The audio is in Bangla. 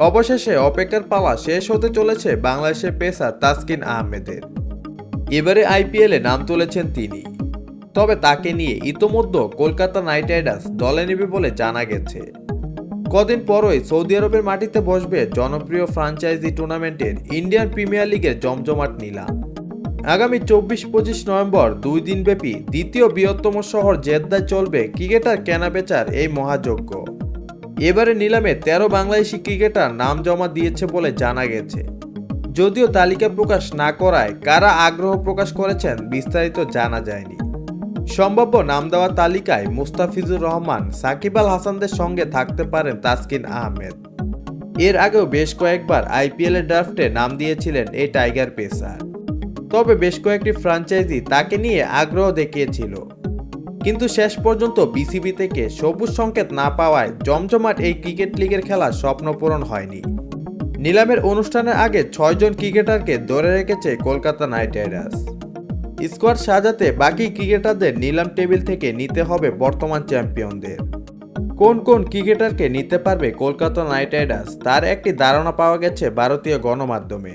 অবশেষে অপেক্ষার পালা শেষ হতে চলেছে বাংলাদেশের পেসার তাসকিন আহমেদের। এবারে আইপিএলে নাম তুলেছেন তিনি। তবে তাকে নিয়ে ইতোমধ্যে কলকাতা নাইট রাইডার্স দলে নেবে বলে জানা গেছে। কদিন পরই সৌদি আরবের মাটিতে বসবে জনপ্রিয় ফ্র্যাঞ্চাইজি টুর্নামেন্টের ইন্ডিয়ান প্রিমিয়ার লিগের জমজমাট নিলাম। আগামী 24-25 নভেম্বর 2 দিনব্যাপী দ্বিতীয় বৃহত্তম শহর জেদ্দায় চলবে ক্রিকেটার কেনাবেচার এই মহাযজ্ঞ। এবারে নিলামে 13 বাংলাদেশি ক্রিকেটার নাম জমা দিয়েছে বলে জানা গেছে। যদিও তালিকা প্রকাশ না করায় কারা আগ্রহ প্রকাশ করেছেন বিস্তারিত জানা যায়নি। সম্ভাব্য নাম দেওয়া তালিকায় মুস্তাফিজুর রহমান, সাকিব আল হাসানদের সঙ্গে থাকতে পারেন তাসকিন আহমেদ। এর আগেও বেশ কয়েকবার আইপিএলের ড্রাফটে নাম দিয়েছিলেন এই টাইগার পেসার। তবে বেশ কয়েকটি ফ্র্যাঞ্চাইজি তাকে নিয়ে আগ্রহ দেখিয়েছিল, কিন্তু শেষ পর্যন্ত বিসিবি থেকে সবুজ সংকেত না পাওয়ায় জমজমাট এই ক্রিকেট লিগের খেলা স্বপ্ন পূরণ হয়নি। নিলামের অনুষ্ঠানের আগে 6 জন ক্রিকেটারকে ধরে রেখেছে কলকাতা নাইট রাইডার্স। স্কোয়াড সাজাতে বাকি ক্রিকেটারদের নিলাম টেবিল থেকে নিতে হবে বর্তমান চ্যাম্পিয়নদের। কোন কোন ক্রিকেটারকে নিতে পারবে কলকাতা নাইট রাইডার্স তার একটি ধারণা পাওয়া গেছে ভারতীয় গণমাধ্যমে।